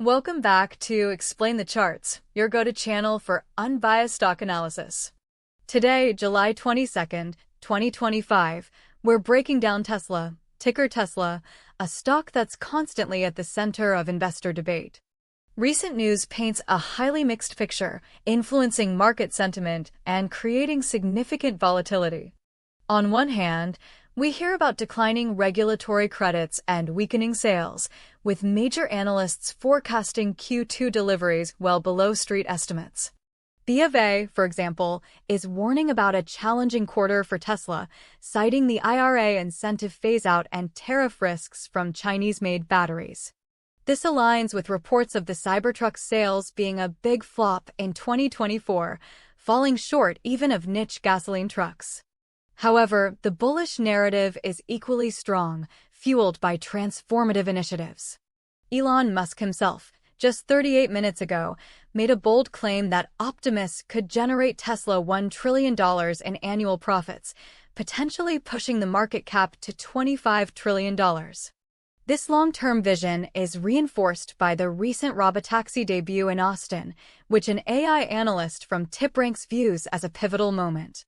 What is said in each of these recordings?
Welcome back to Explain the Charts, your go-to channel for unbiased stock analysis. Today, July 22nd, 2025, we're breaking down Tesla, ticker Tesla, a stock that's constantly at the center of investor debate. Recent news paints a highly mixed picture, influencing market sentiment and creating significant volatility. On one hand, we hear about declining regulatory credits and weakening sales, with major analysts forecasting Q2 deliveries well below street estimates. BofA, for example, is warning about a challenging quarter for Tesla, citing the IRA incentive phase-out and tariff risks from Chinese-made batteries. This aligns with reports of the Cybertruck sales being a big flop in 2024, falling short even of niche gasoline trucks. However, the bullish narrative is equally strong, fueled by transformative initiatives. Elon Musk himself, just 38 minutes ago, made a bold claim that Optimus could generate Tesla $1 trillion in annual profits, potentially pushing the market cap to $25 trillion. This long-term vision is reinforced by the recent Robotaxi debut in Austin, which an AI analyst from TipRanks views as a pivotal moment.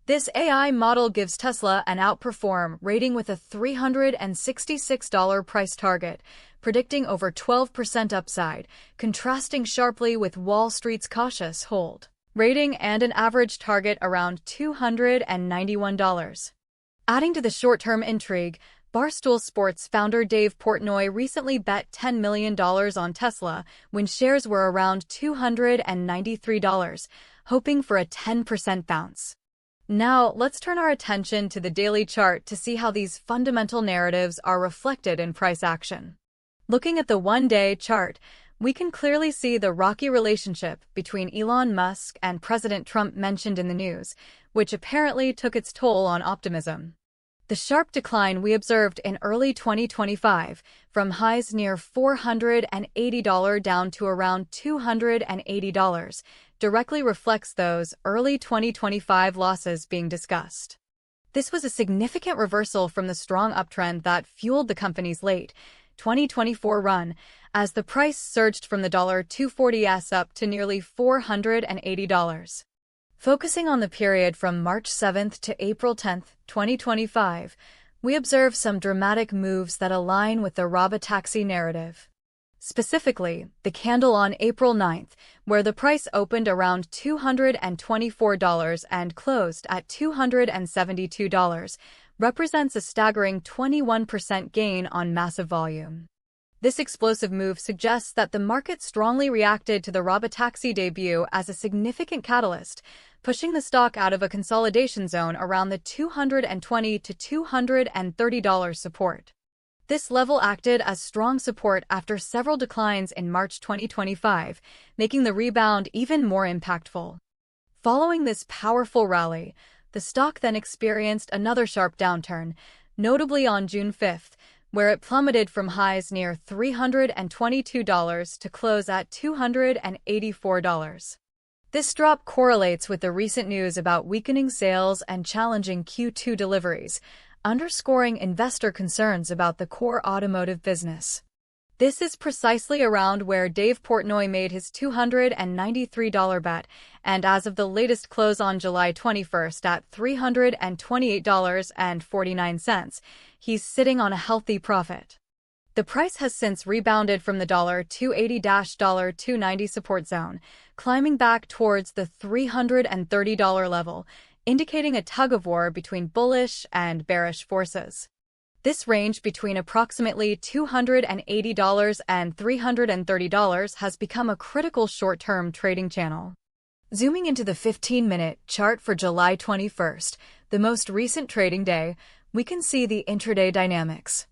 This AI model gives Tesla an outperform rating with a $366 price target, predicting over 12% upside, contrasting sharply with Wall Street's cautious hold rating and an average target around $291. Adding to the short-term intrigue, Barstool Sports founder Dave Portnoy recently bet $10 million on Tesla when shares were around $293, hoping for a 10% bounce. Now, let's turn our attention to the daily chart to see how these fundamental narratives are reflected in price action. Looking at the one-day chart, we can clearly see the rocky relationship between Elon Musk and President Trump mentioned in the news, which apparently took its toll on optimism. The sharp decline we observed in early 2025, from highs near $480 down to around $280, directly reflects those early 2025 losses being discussed. This was a significant reversal from the strong uptrend that fueled the company's late 2024 run, as the price surged from the $240s up to nearly $480. Focusing on the period from March 7th to April 10th, 2025, we observe some dramatic moves that align with the Robotaxi narrative. Specifically, the candle on April 9th, where the price opened around $224 and closed at $272, represents a staggering 21% gain on massive volume. This explosive move suggests that the market strongly reacted to the Robotaxi debut as a significant catalyst, pushing the stock out of a consolidation zone around the $220 to $230 support. This level acted as strong support after several declines in March 2025, making the rebound even more impactful. Following this powerful rally, the stock then experienced another sharp downturn, notably on June 5th, where it plummeted from highs near $322 to close at $284. This drop correlates with the recent news about weakening sales and challenging Q2 deliveries, underscoring investor concerns about the core automotive business. This is precisely around where Dave Portnoy made his $293 bet, and as of the latest close on July 21st at $328.49, he's sitting on a healthy profit. The price has since rebounded from the $280-$290 support zone, climbing back towards the $330 level, indicating a tug-of-war between bullish and bearish forces. This range between approximately $280 and $330 has become a critical short-term trading channel. Zooming into the 15-minute chart for July 21st, the most recent trading day, we can see the intraday dynamics.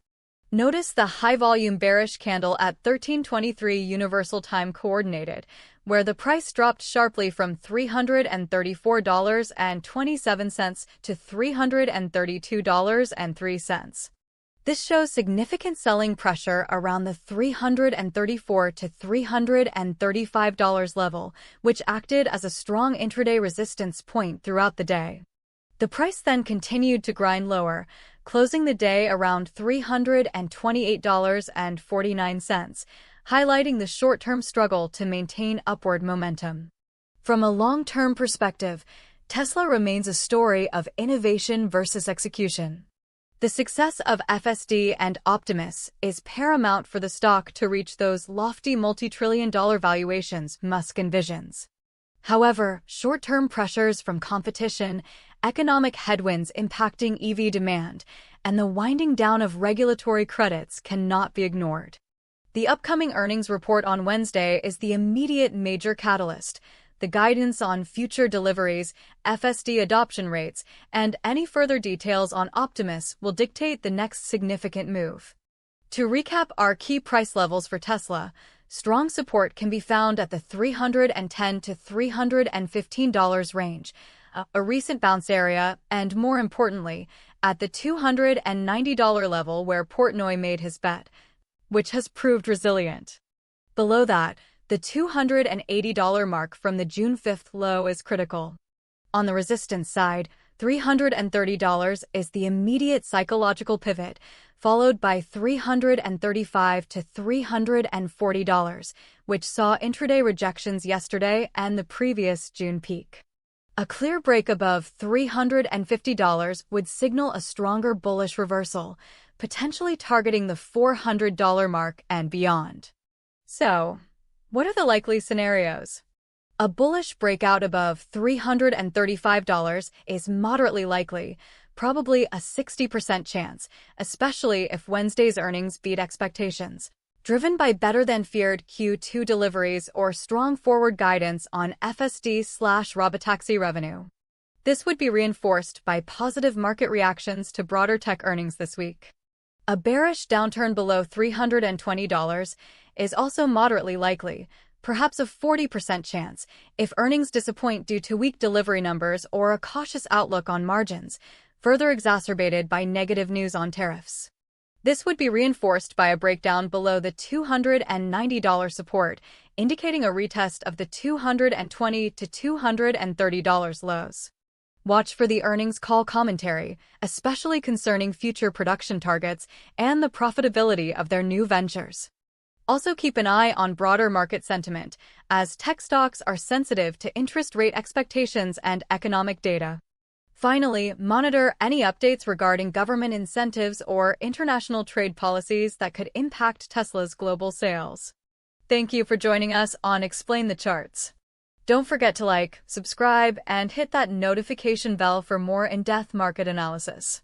Notice the high-volume bearish candle at 1323 Universal Time Coordinated, where the price dropped sharply from $334.27 to $332.03. This shows significant selling pressure around the $334 to $335 level, which acted as a strong intraday resistance point throughout the day. The price then continued to grind lower, closing the day around $328.49, highlighting the short-term struggle to maintain upward momentum. From a long-term perspective, Tesla remains a story of innovation versus execution. The success of FSD and Optimus is paramount for the stock to reach those lofty multi-trillion-dollar valuations Musk envisions. However, short-term pressures from competition, economic headwinds impacting EV demand, and the winding down of regulatory credits cannot be ignored. The upcoming earnings report on Wednesday is the immediate major catalyst. The guidance on future deliveries, FSD adoption rates, and any further details on Optimus will dictate the next significant move. To recap our key price levels for Tesla, strong support can be found at the $310 to $315 range, a recent bounce area, and more importantly, at the $290 level where Portnoy made his bet, which has proved resilient. Below that, the $280 mark from the June 5th low is critical. On the resistance side, $330 is the immediate psychological pivot, followed by $335 to $340, which saw intraday rejections yesterday and the previous June peak. A clear break above $350 would signal a stronger bullish reversal, potentially targeting the $400 mark and beyond. So, what are the likely scenarios? A bullish breakout above $335 is moderately likely, probably a 60% chance, especially if Wednesday's earnings beat expectations, driven by better-than-feared Q2 deliveries or strong forward guidance on FSD/Robotaxi revenue. This would be reinforced by positive market reactions to broader tech earnings this week. A bearish downturn below $320 is also moderately likely, perhaps a 40% chance, if earnings disappoint due to weak delivery numbers or a cautious outlook on margins, further exacerbated by negative news on tariffs. This would be reinforced by a breakdown below the $290 support, indicating a retest of the $220 to $230 lows. Watch for the earnings call commentary, especially concerning future production targets and the profitability of their new ventures. Also keep an eye on broader market sentiment, as tech stocks are sensitive to interest rate expectations and economic data. Finally, monitor any updates regarding government incentives or international trade policies that could impact Tesla's global sales. Thank you for joining us on Explain the Charts. Don't forget to like, subscribe, and hit that notification bell for more in-depth market analysis.